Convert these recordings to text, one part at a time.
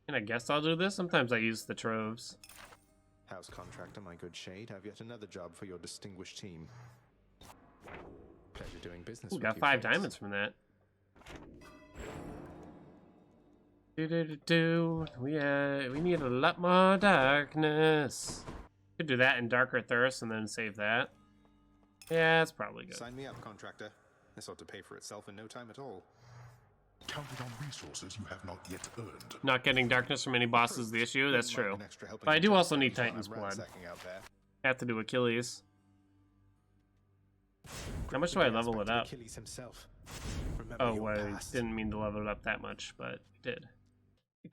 And I guess I'll do this. Sometimes I use the troves. House contractor, my good shade, have yet another job for your distinguished team. Pleasure doing business with you. Got 5 diamonds from that. We need a lot more darkness. Could do that in Darker Thirst and then save that. Yeah, that's probably good. Sign me up, contractor. This ought to pay for itself in no time at all. Counted on resources you have not yet earned. Not getting darkness from any boss is the issue, that's true. But I do also need Titan's Blood. I have to do Achilles. How much do I level it up? Oh, I didn't mean to level it up that much, but I did.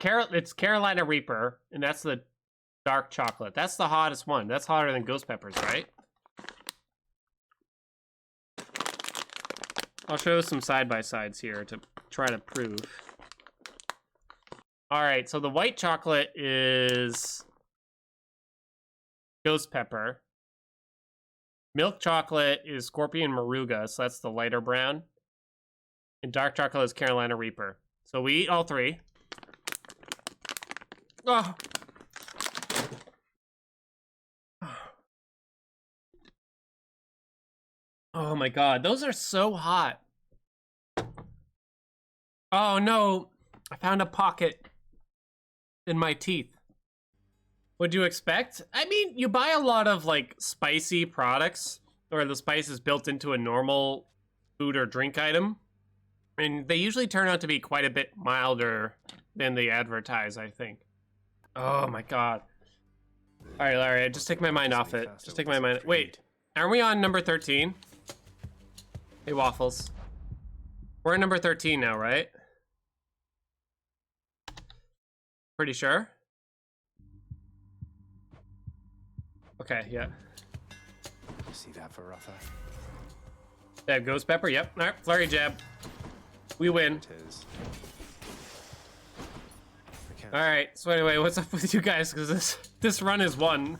It's Carolina Reaper, and that's the dark chocolate. That's the hottest one. That's hotter than ghost peppers, right? I'll show some side-by-sides here to try to prove. Alright, so the white chocolate is ghost pepper. Milk chocolate is scorpion moruga, so that's the lighter brown. And dark chocolate is Carolina Reaper. So we eat all 3. Oh. Oh my god, those are so hot. Oh no, I found a pocket in my teeth. What'd you expect? I mean, you buy a lot of like spicy products, or the spice is built into a normal food or drink item, and they usually turn out to be quite a bit milder than they advertise, I think. Oh my god. Alright, Larry, just take my mind off it. Just take my mind. Wait, are we on number 13? Hey, Waffles. We're at number 13 now, right? Pretty sure? Okay, yeah. See that for Ruther? Yeah, ghost pepper, yep. Alright, flurry jab. We win. Alright, so anyway, what's up with you guys? Because this run is won.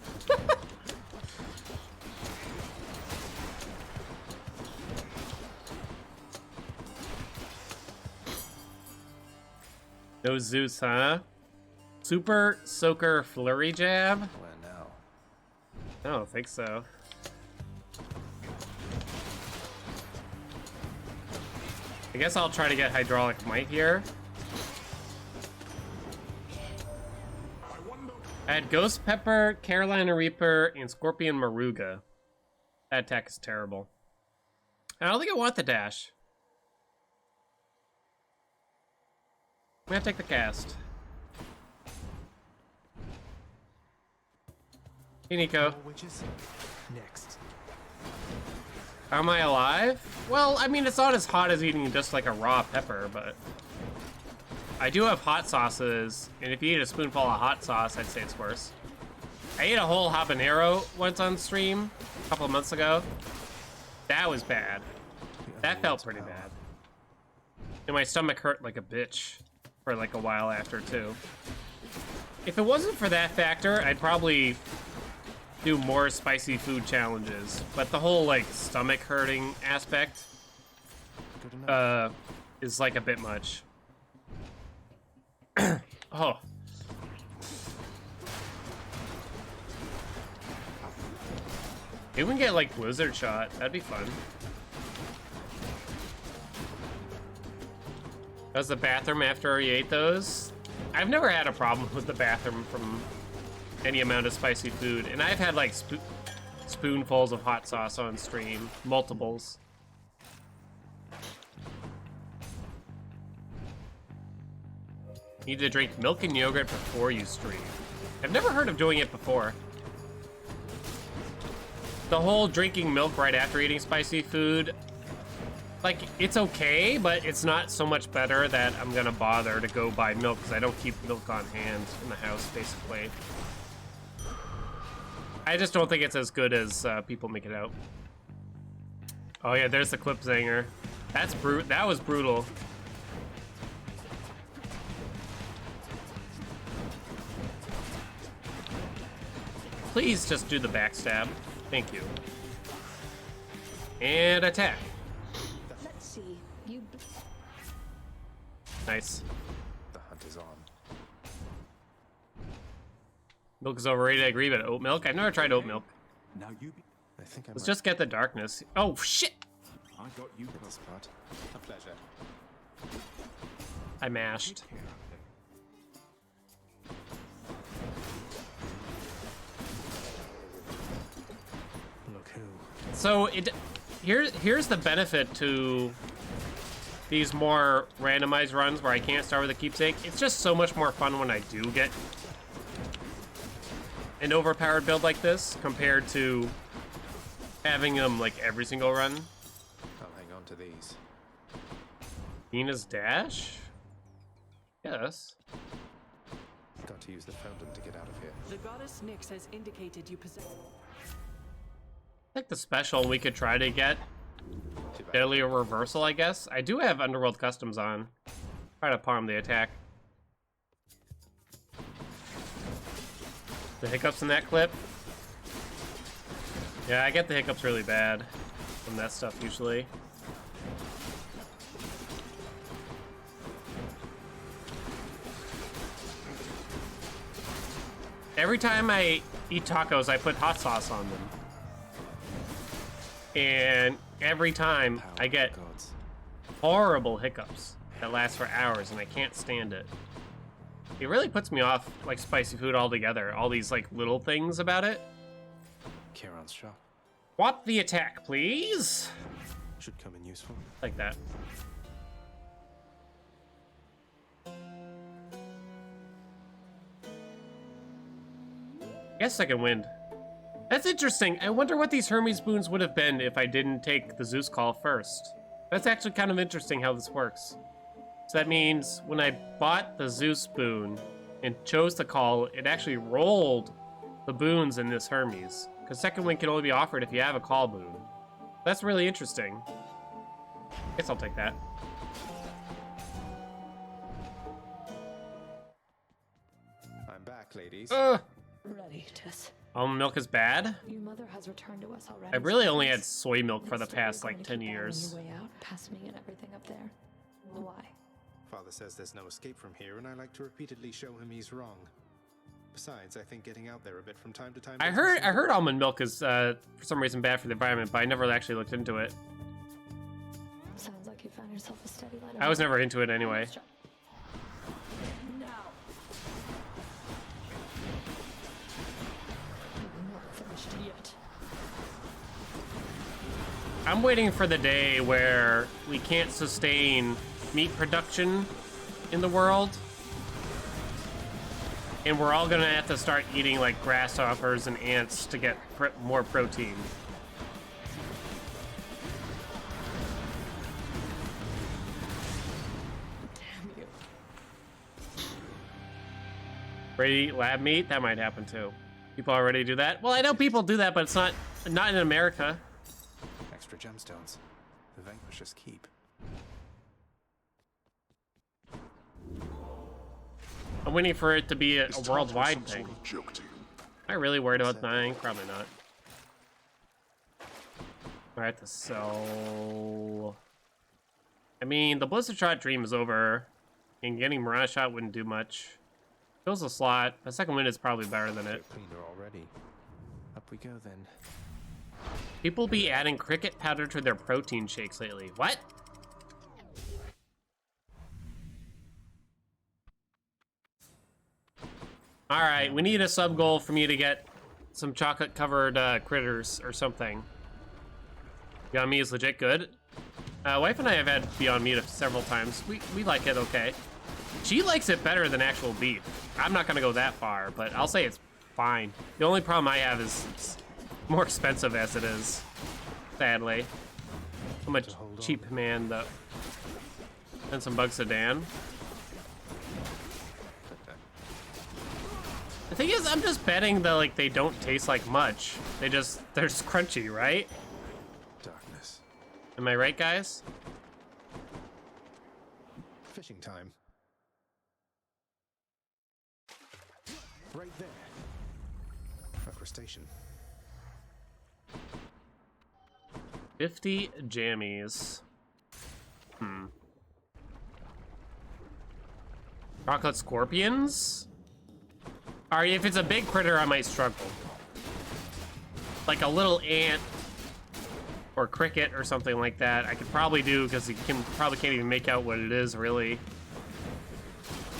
No Zeus, huh? Super Soaker Flurry Jab? Where now? I don't think so. I guess I'll try to get Hydraulic Might here. I had Ghost Pepper, Carolina Reaper, and Scorpion Moruga. That attack is terrible. I don't think I want the dash. I'm gonna take the cast. Hey, Nico. Next. Am I alive? Well, I mean, it's not as hot as eating just like a raw pepper, but I do have hot sauces, and if you eat a spoonful of hot sauce, I'd say it's worse. I ate a whole habanero once on stream a couple of months ago. That was bad. That felt pretty bad. And my stomach hurt like a bitch for like a while after, too. If it wasn't for that factor, I'd probably do more spicy food challenges, but the whole like stomach hurting aspect is like a bit much. Oh. Maybe we can get like blizzard shot. That'd be fun. How's the bathroom after you ate those? I've never had a problem with the bathroom from any amount of spicy food, and I've had like spoonfuls of hot sauce on stream, multiples. Need to drink milk and yogurt before you stream. I've never heard of doing it before. The whole drinking milk right after eating spicy food, like, it's okay, but it's not so much better that I'm gonna bother to go buy milk, because I don't keep milk on hand in the house, basically. I just don't think it's as good as people make it out. Oh yeah, there's the clip zanger. That was brutal. Please just do the backstab. Thank you. And attack. Let's see. You. Nice. The hunt is on. Milk is overrated, I agree, but oat milk? I've never tried oat milk. Now you be. I think I Let's might just get the darkness. Oh, shit! I got you hit the covered. spot. A pleasure. I mashed. Here, Look who. So here's the benefit to these more randomized runs where I can't start with a keepsake. It's just so much more fun when I do get an overpowered build like this compared to having them like every single run. I'll hang on to these. Nina's dash? Yes. Got to use the fountain to get out of here. The goddess Nyx has indicated you possess. I think the special we could try to get Too bad. Deadly Reversal, I guess. I do have Underworld Customs on. Try to palm the attack. The hiccups in that clip. Yeah, I get the hiccups really bad from that stuff usually. Every time I eat tacos, I put hot sauce on them. And every time Power I get of gods. horrible hiccups that last for hours and I can't stand it. It really puts me off like spicy food altogether. All these like little things about it. Kieran's shop. Swap the attack, please. Should come in useful. Like that. I guess second wind. That's interesting. I wonder what these Hermes boons would have been if I didn't take the Zeus call first. That's actually kind of interesting how this works. So that means when I bought the Zeus boon and chose the call, it actually rolled the boons in this Hermes. Because second wind can only be offered if you have a call boon. That's really interesting. Guess I'll take that. I'm back, ladies. Ready, Tess. Almond milk is bad? Your mother has returned to us already. I really only had soy milk for the past like 10 years. On your way out, past me and everything up there. Why? Father says there's no escape from here, and I like to repeatedly show him he's wrong. Besides, I think getting out there a bit from time to time. I gets heard almond milk is for some reason bad for the environment, but I never actually looked into it. Sounds like you found yourself a steady line of I was work. never into it anyway. Let's try. Now. Not finished yet. I'm waiting for the day where we can't sustain meat production in the world. And we're all gonna have to start eating like grasshoppers and ants to get more protein. Damn you. Ready to eat lab meat? That might happen too. People already do that? Well, I know people do that, but it's not in America. extra gemstones. The Vanquishers keep. I'm waiting for it to be a Is TARTARUS worldwide some thing. sort of joke to you? Am I really worried about dying? Probably not. Alright, to sell. I mean, the Blizzard Shot dream is over, and getting Mirage Shot wouldn't do much. Fills a slot. A second wind is probably better than it. Get cleaner already. Up we go then. People be adding cricket powder to their protein shakes lately. What? Alright, we need a sub goal for me to get some chocolate covered critters or something. Beyond Meat is legit good. Wife and I have had Beyond Meat several times. We like it okay. She likes it better than actual beef. I'm not gonna go that far, but I'll say it's fine. The only problem I have is it's more expensive as it is, sadly. I'm a cheap man though. And some bug sedan. The thing is, I'm just betting that like they don't taste like much. They're just crunchy, right? Darkness. Am I right, guys? Fishing time. Right there. A crustacean. 50 jammies. Chocolate scorpions? Or if it's a big critter, I might struggle. Like a little ant or cricket or something like that, I could probably do because you probably can't even make out what it is really.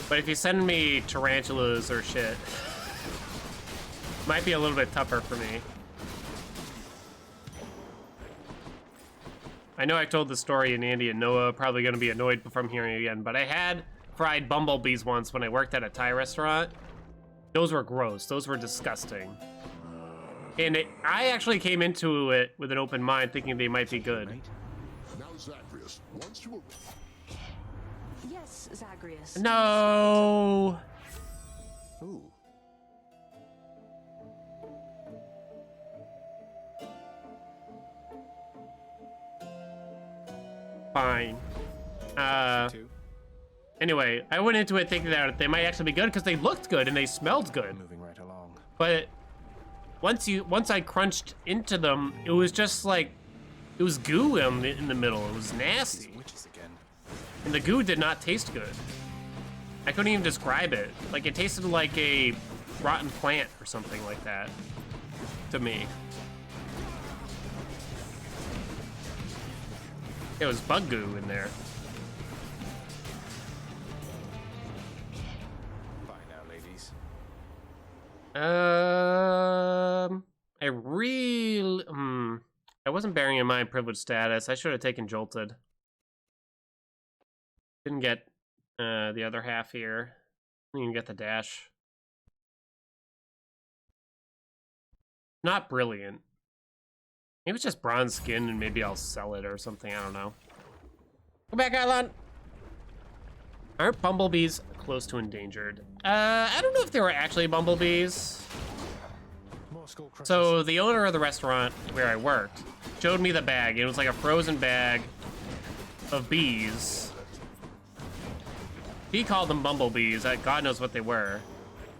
But if you send me tarantulas or shit, might be a little bit tougher for me. I know I told the story in Andy and Noah, probably gonna be annoyed from hearing it again, but I had fried bumblebees once when I worked at a Thai restaurant. Those were gross, those were disgusting. And I actually came into it with an open mind thinking they might be good. Now, Zagreus, once you Yes, Zagreus. No! Ooh. Fine. Two. Anyway, I went into it thinking that they might actually be good because they looked good and they smelled good. Moving right along. But once I crunched into them, it was just like, it was goo in the middle. It was nasty. Witches again. And the goo did not taste good. I couldn't even describe it. Like, it tasted like a rotten plant or something like that to me. It was bug goo in there. Bye now, ladies. I really, I wasn't bearing in mind privileged status. I should have taken Jolted. Didn't get the other half here. Didn't even get the dash. Not brilliant. Maybe it's just bronze skin and maybe I'll sell it or something. I don't know. Go back, Island. Aren't bumblebees close to endangered? I don't know if they were actually bumblebees. More skull crushers. So the owner of the restaurant where I worked showed me the bag. It was like a frozen bag of bees. He called them bumblebees. God knows what they were.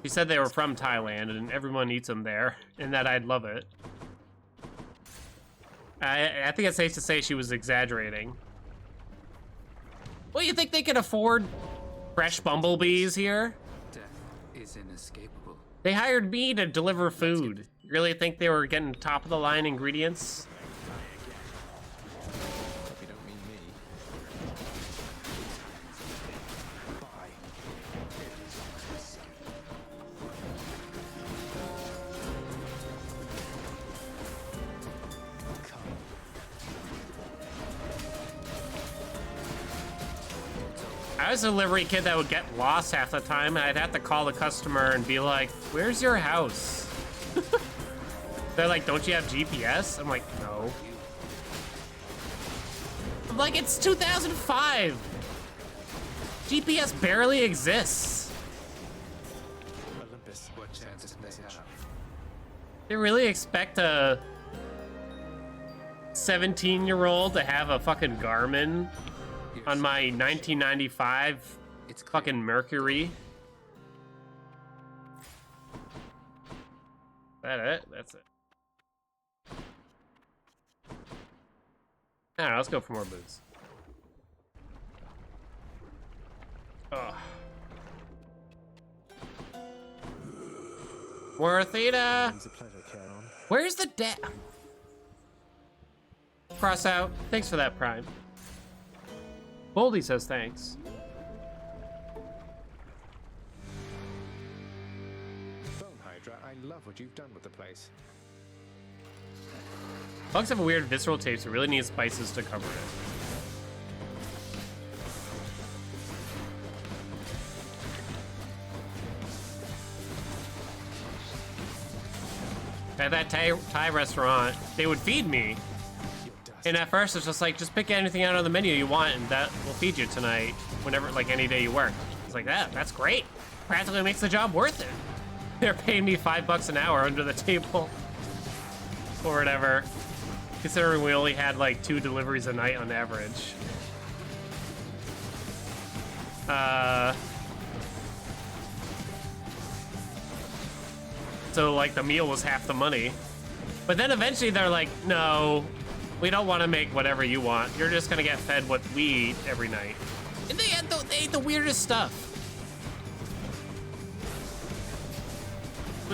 He said they were from Thailand and everyone eats them there and that I'd love it. I think it's safe to say she was exaggerating. Well, you think they could afford fresh bumblebees here? Death is inescapable. They hired me to deliver food. You really think they were getting top of the line ingredients? Hope you don't mean me. Bye. I was a delivery kid that would get lost half the time, and I'd have to call the customer and be like, "Where's your house?" They're like, "Don't you have GPS?" I'm like, "No." I'm like, "It's 2005. GPS barely exists." Olympus. What chance do they have? They really expect a 17-year-old to have a fucking Garmin on my 1995 It's clear. fucking Mercury? Is that it? That's it. Alright, let's go for more boots. Ugh. More theta! It's a pleasure, Charon. Where's the Cross out. Thanks for that, Prime. Boldy says thanks. Bone Hydra, I love what you've done with the place. Bugs have a weird visceral taste, so really need spices to cover it. At that Thai restaurant, they would feed me. Your dust. And at first, it's just like, just pick anything out of the menu you want, and that will feed you tonight, whenever, like, any day you work. It's like, that's great. Practically makes the job worth it. They're paying me $5 an hour under the table, or whatever, considering we only had, like, 2 deliveries a night on average. So, like, the meal was half the money. But then eventually they're like, no, we don't want to make whatever you want. You're just gonna get fed what we eat every night. And they ate the weirdest stuff.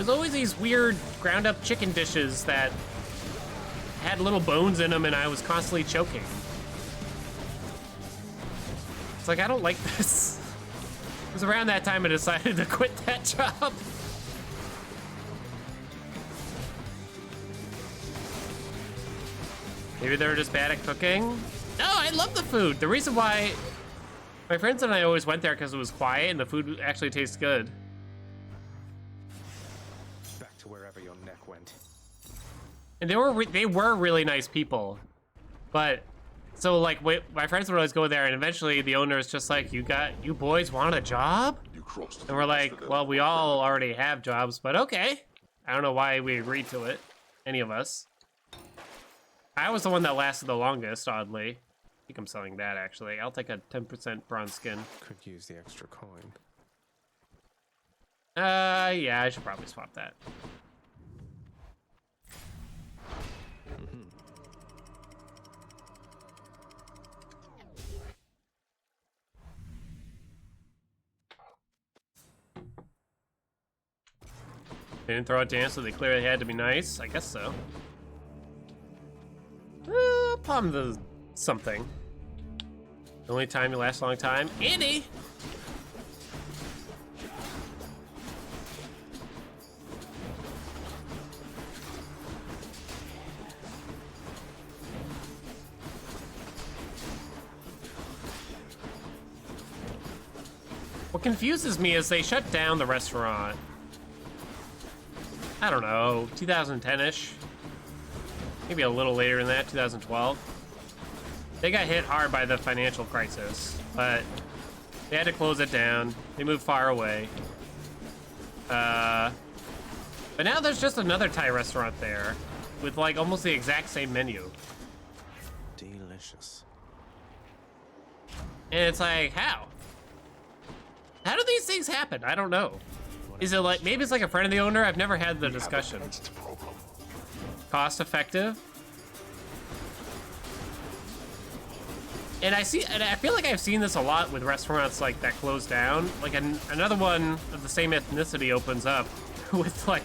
was always these weird ground up chicken dishes that had little bones in them and I was constantly choking. It's like, I don't like this. It was around that time I decided to quit that job. Maybe they were just bad at cooking? No, I love the food. The reason why my friends and I always went there because it was quiet and the food actually tastes good. Back to wherever your neck went. And they were really nice people. But, so like, my friends would always go there and eventually the owner is just like, you boys want a job? You crossed. And we're like, well, we all already have jobs, but okay. I don't know why we agreed to it, any of us. I was the one that lasted the longest, oddly. I think I'm selling that, actually. I'll take a 10% bronze skin. Could use the extra coin. Yeah, I should probably swap that. They didn't throw out dance, so they clearly had to be nice. I guess so. Palm the something. The only time you last a long time. Andy! What confuses me is they shut down the restaurant. I don't know, 2010-ish. Maybe a little later than that, 2012. They got hit hard by the financial crisis, but they had to close it down. They moved far away. But now there's just another Thai restaurant there with like almost the exact same menu. Delicious. And it's like, how? How do these things happen? I don't know. Is it like, maybe it's like a friend of the owner? I've never had the discussion. Cost effective. And I feel like I've seen this a lot with restaurants like that close down. Like another one of the same ethnicity opens up with like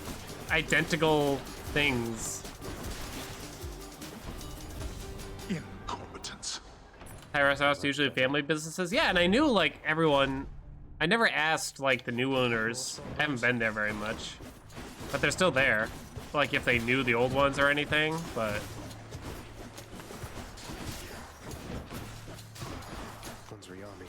identical things. Incompetence. Thai restaurants are usually family businesses. Yeah, and I knew like everyone. I never asked like the new owners. I haven't been there very much, but they're still there. Like if they knew the old ones or anything, but. One's Riami.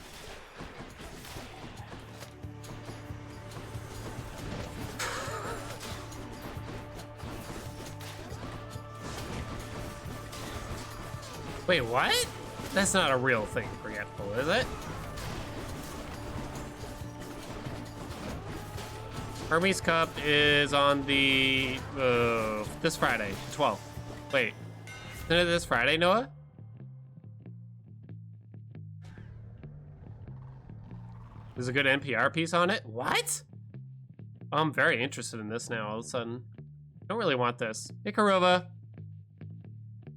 Wait, what? That's not a real thing, Forgetful, is it? Hermes Cup is on the, this Friday, 12th. Wait, isn't it this Friday, Noah? There's a good NPR piece on it? What? Oh, I'm very interested in this now all of a sudden. I don't really want this. Hey, Karova.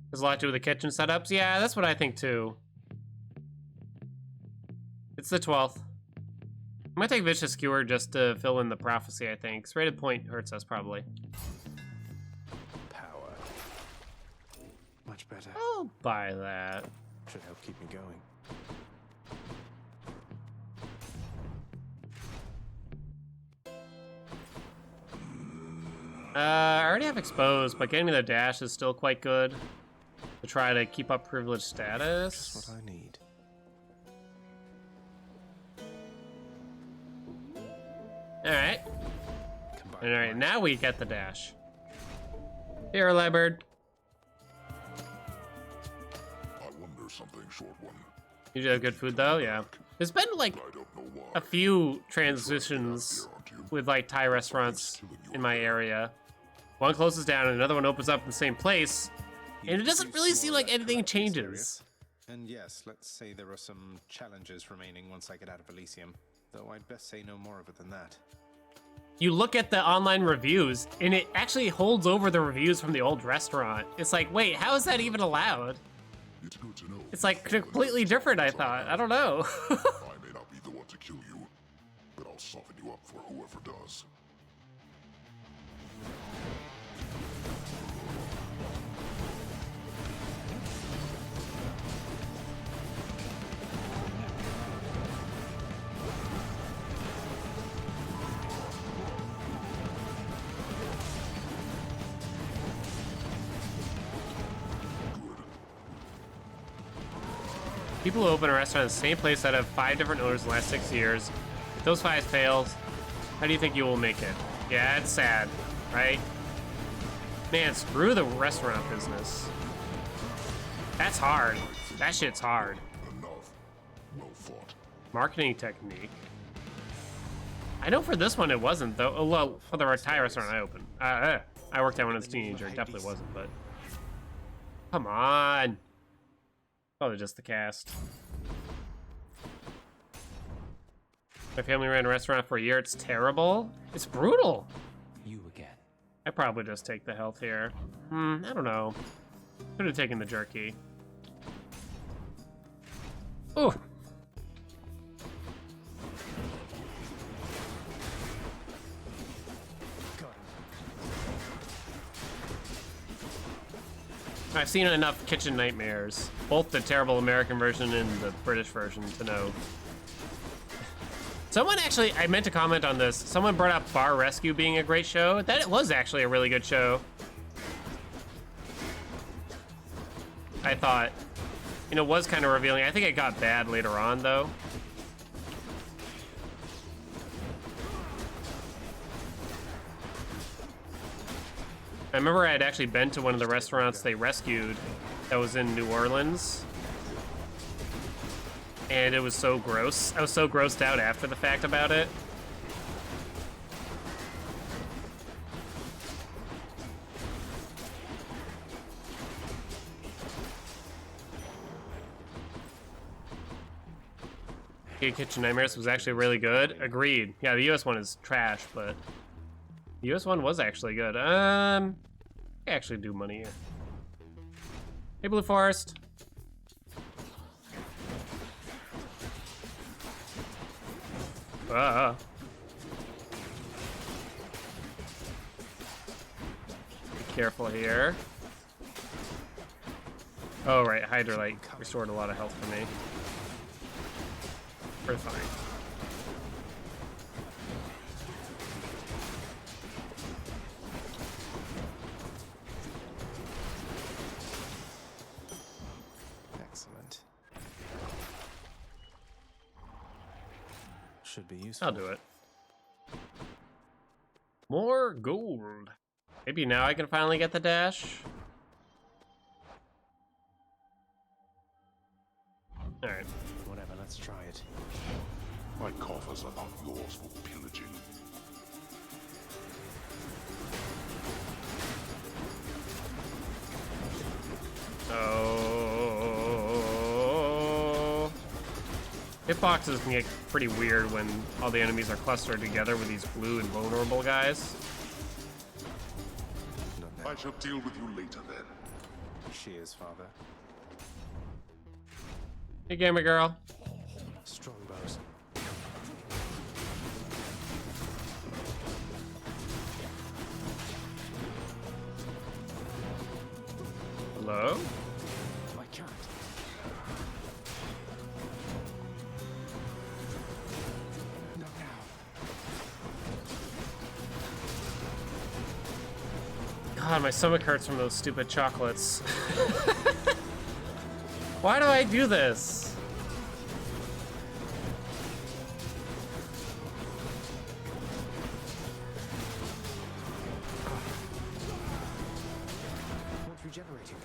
There's a lot to do with the kitchen setups. Yeah, that's what I think too. It's the 12th. I might take Vicious Skewer just to fill in the prophecy, I think. Rated point hurts us, probably. Power. Much better. I'll buy that. Should help keep me going. I already have Exposed, but getting me the dash is still quite good. To try to keep up privilege status. Just what I need. Alright. Alright, now we get the dash. Here, Leopard. I wonder something, short one. You do have good food, though? Yeah. There's been, like, I don't know why. a few transitions with, like, Thai restaurants in my area. One closes down and another one opens up in the same place. And it doesn't really seem like anything changes. And yes, let's say there are some challenges remaining once I get out of Elysium. Though I'd best say no more of it than that. You look at the online reviews, and it actually holds over the reviews from the old restaurant. It's like, wait, how is that even allowed? It's good to know. It's like completely different, I thought. I don't know. I may not be the one to kill you, but I'll soften you up for whoever does. People who open a restaurant in the same place that have 5 different owners in the last 6 years. If those 5 failed, how do you think you will make it? Yeah, it's sad, right? Man, screw the restaurant business. That's hard. That shit's hard. Enough. Well fought. Marketing technique. I know for this one it wasn't though. Oh, well, for the Thai restaurant I opened. I worked there when I was a teenager. It definitely wasn't, but come on. Probably just the cast. My family ran a restaurant for a year. It's terrible. It's brutal. You again. I probably just take the health here. I don't know. Could have taken the jerky. Ooh. I've seen enough Kitchen Nightmares, both the terrible American version and the British version, to know. Someone actually, I meant to comment on this. Someone brought up Bar Rescue being a great show. That was actually a really good show. I thought, you know, was kind of revealing. I think it got bad later on, though. I remember I had actually been to one of the restaurants they rescued that was in New Orleans. And it was so gross. I was so grossed out after the fact about it. Kitchen Nightmares was actually really good. Agreed. Yeah, the US one is trash, but the US one was actually good. I actually do money here. Hey, Blue Forest. Be careful here. Oh, right. Hydrolite restored a lot of health for me. We're fine. Excellent. Should be useful. I'll do it. More gold. Maybe now I can finally get the dash. Alright. Whatever, let's try it. My coffers are not yours for pillaging. Oh. Hitboxes can get pretty weird when all the enemies are clustered together with these blue and vulnerable guys. Not now. I shall deal with you later then. She is, father. Hey, gamer girl. Strong bows. Hello? I can't. Not now. God, my stomach hurts from those stupid chocolates. Why do I do this? Not regenerating.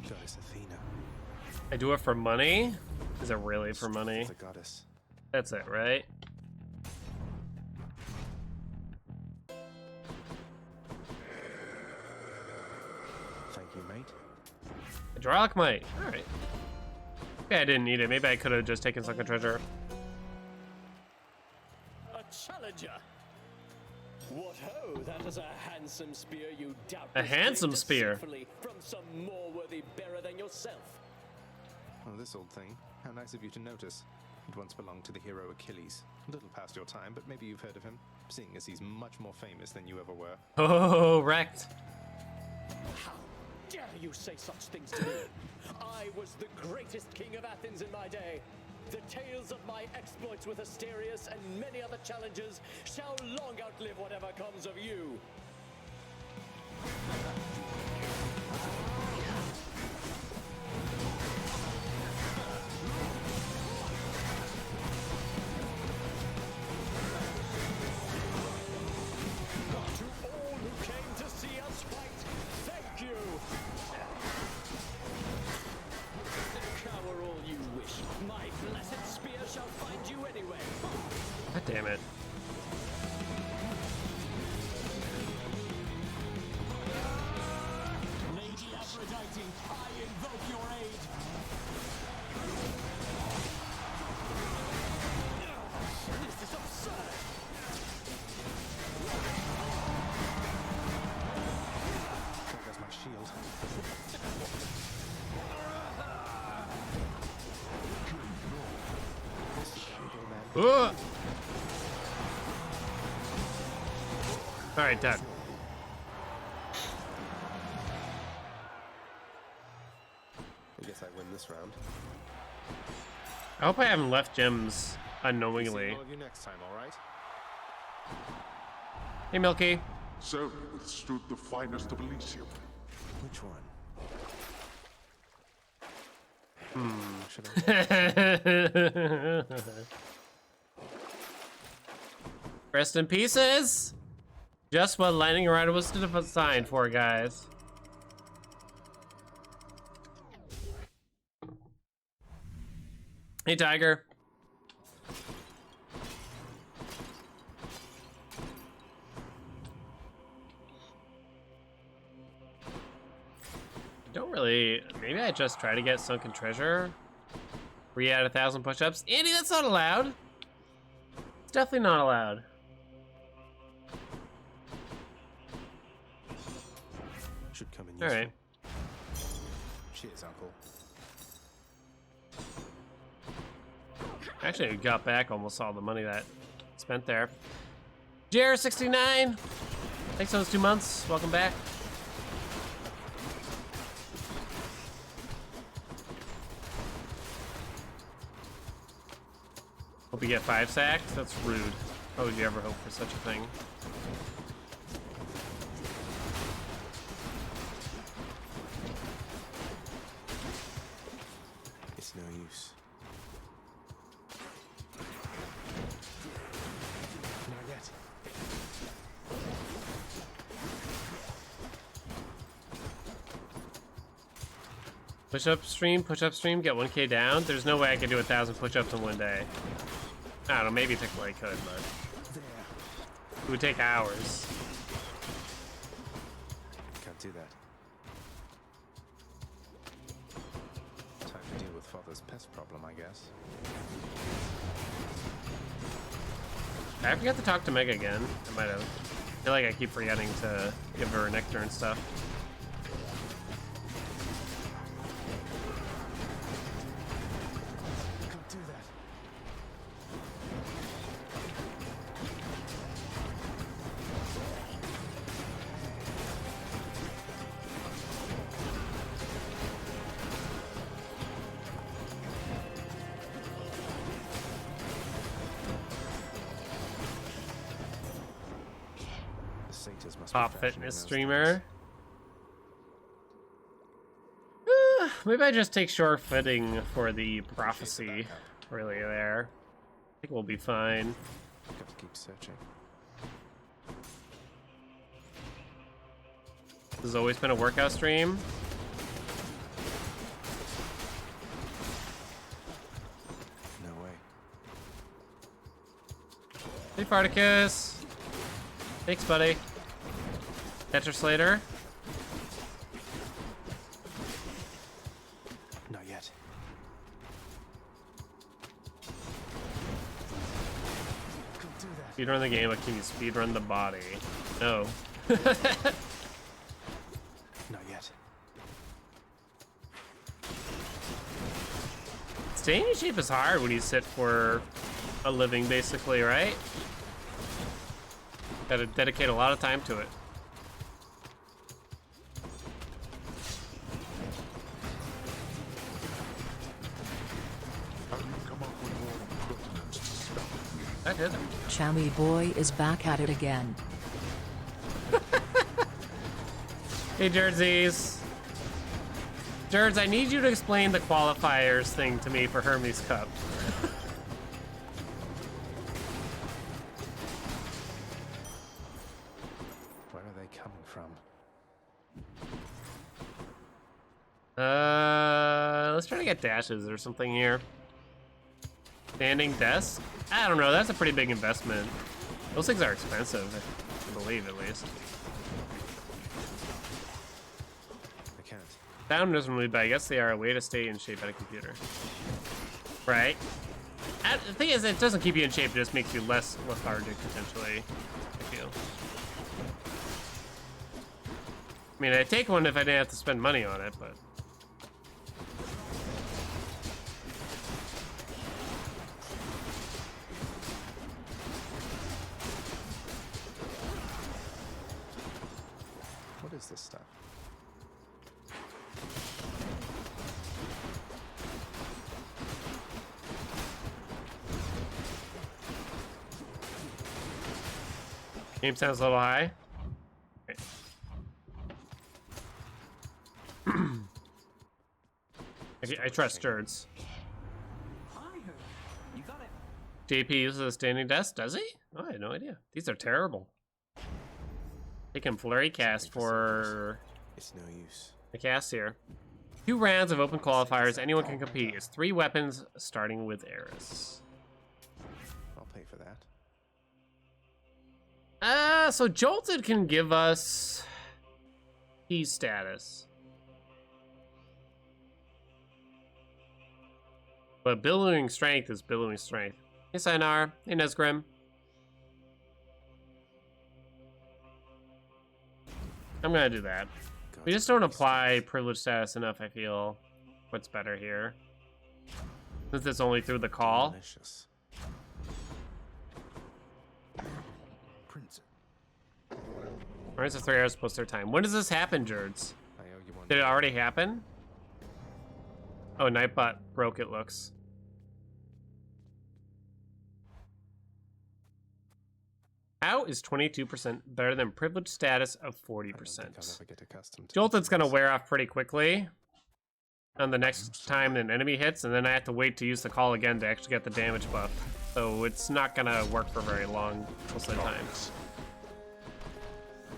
Goddess Athena. I do it for money? Is it really for money? The goddess. That's it, right? Thank you, mate. Hydraulic might. Alright. Yeah, I didn't need it. Maybe I could have just taken sunken treasure. A challenger. What ho! That is a handsome spear you doubt. A handsome spear? From some more worthy bearer than yourself. Oh, this old thing. How nice of you to notice. It once belonged to the hero Achilles. A little past your time, but maybe you've heard of him, seeing as he's much more famous than you ever were. Oh, wrecked. How dare you say such things to me? I was the greatest king of Athens in my day. The tales of my exploits with Asterius and many other challenges shall long outlive whatever comes of you. To all who came to see us fight, thank you! Cower all you wish. My blessed spear shall find you anyway. God damn it. Lady Aphrodite, I invoke your aid. This is absurd. There goes my shield. Ugh. All right, done. I guess I win this round. I hope I haven't left gems See unknowingly. all of you next time, all right? Hey, Milky. So you withstood the finest of Elysium. Which one? Should I? Rest in pieces. Just what Lightning Rider was designed for, guys. Hey, Tiger. Don't really. Maybe I just try to get Sunken Treasure. 3 out of 1,000 push-ups. Andy, that's not allowed. It's definitely not allowed. Should come in All useful. right. Cheers, Uncle. Actually, we got back almost all the money that spent there. JR69, thanks for those 2 months. Welcome back. Hope you get 5 sacks. That's rude. How would you ever hope for such a thing? It's no use. Not yet. Push-up stream, get 1K down. There's no way I could do 1,000 push-ups in one day. I don't know, maybe technically I could, but it would take hours. Can't do that. Time to deal with Father's pest problem, I guess. I forgot to talk to Meg again. I might have. I feel like I keep forgetting to give her nectar and stuff. Can't do that. The satyrs must be Top fashioning fitness those streamer. Maybe I just take short fitting for the prophecy. Really, there. I think we'll be fine. things. Got to keep searching. This has always been a workout stream. No way. Hey, Spartacus. Thanks, buddy. Tetra Slater. Not yet. Can't do that. Speedrun the game, but can you speedrun the body? No. Not yet. Staying in shape is hard when you sit for a living, basically, right? Gotta dedicate a lot of time to it. Have you come up spotted. Chammy boy is back at it again. Hey, Jerseys. Jerds, I need you to explain the qualifiers thing to me for Hermes Cup. Where are they coming from? Let's try to get dashes or something here. Standing desk? I don't know, that's a pretty big investment. Those things are expensive, I believe at least. I can't. Sound doesn't really, but I guess they are a way to stay in shape at a computer. Right? The thing is, it doesn't keep you in shape, it just makes you less lethargic, potentially, I feel. I mean, I'd take one if I didn't have to spend money on it, but... What is this stuff? Game sounds a little high. Okay. I trust Jerds. You got it. JP uses a standing desk, does he? Oh, I had no idea. These are terrible. Taking Flurry cast for It's no use. the cast here. 2 rounds of open qualifiers. Anyone can compete. It's 3 weapons, starting with Eris. I'll pay for that. So Jolted can give us key status. But billowing strength is billowing strength. Hey, Sinar. Hey, Nesgrim. I'm gonna do that. We just don't apply privilege status enough, I feel. What's better here? Since it's only through the call. Delicious. Prince. Where's the 3 hours plus their time? When does this happen, Jerds? I owe you one. Did it already happen? Oh, Nightbot broke, it looks. How is 22% better than privilege status of I don't think I'll 40%? ever get accustomed to Jolted's gonna this. wear off pretty quickly on the next time an enemy hits, and then I have to wait to use the call again to actually get the damage buff. So it's not gonna work for very long most of the time.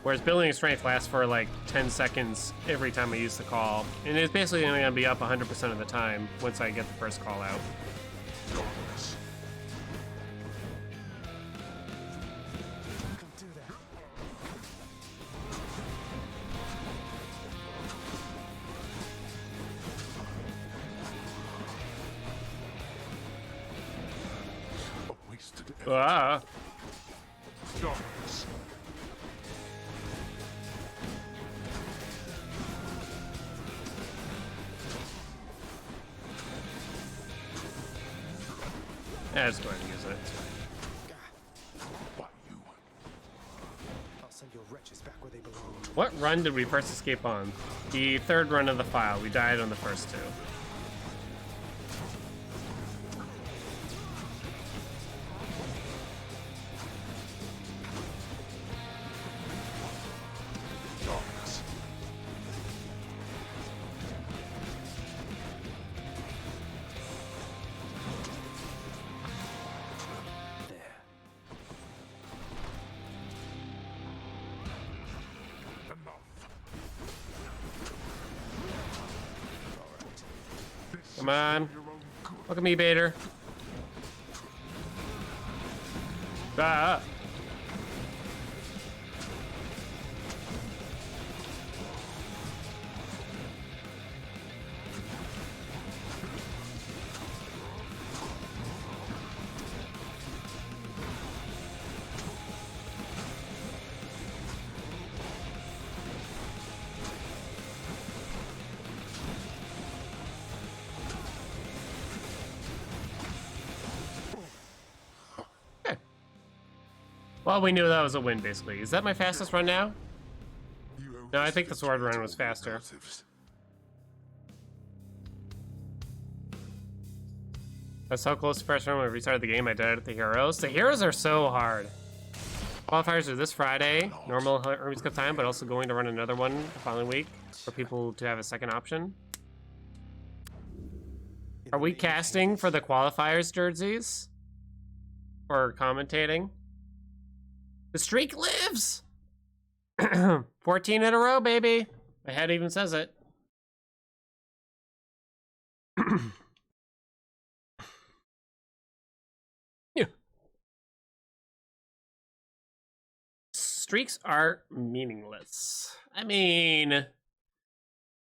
Whereas Billowing Strength lasts for like 10 seconds every time I use the call. And it's basically only gonna be up 100% of the time once I get the first call out. A wasted effort. Ah, Darkness. yeah, just go ahead and use it. Why you? I'll send your wretches back where they belong. What run did we first escape on? The 3rd run of the file. We died on the first 2. Darkness. Come on. Look at me, Bader. Ah. Well, we knew that was a win, basically. Is that my fastest run now? No, I think the sword run was faster. That's how close to first round when we restarted the game. I died at the heroes. The heroes are so hard. Qualifiers are this Friday, normal Hermes Cup time, but also going to run another one the following week for people to have a second option. Are we casting for the qualifiers jerseys? Or commentating? The streak lives! 14 in a row, baby. My head even says it. Yeah. Streaks are meaningless. I mean,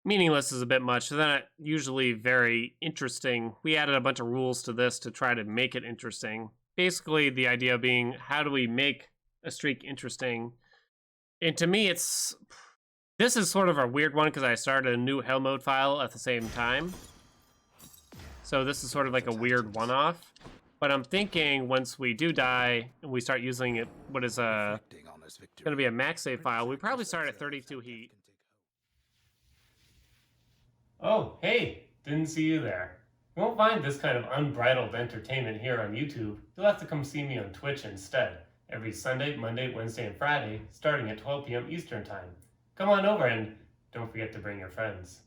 meaningless is a bit much. They're not usually very interesting. We added a bunch of rules to this to try to make it interesting. Basically, the idea being, how do we make a streak interesting? And to me, this is sort of a weird one because I started a new hell mode file at the same time. So this is sort of like a weird one-off. But I'm thinking once we do die and we start using it, what is going to be a max save file, we probably start at 32 heat. Oh, hey, didn't see you there. You won't find this kind of unbridled entertainment here on YouTube. You'll have to come see me on Twitch instead, every Sunday, Monday, Wednesday, and Friday, starting at 12 p.m. Eastern Time. Come on over and don't forget to bring your friends.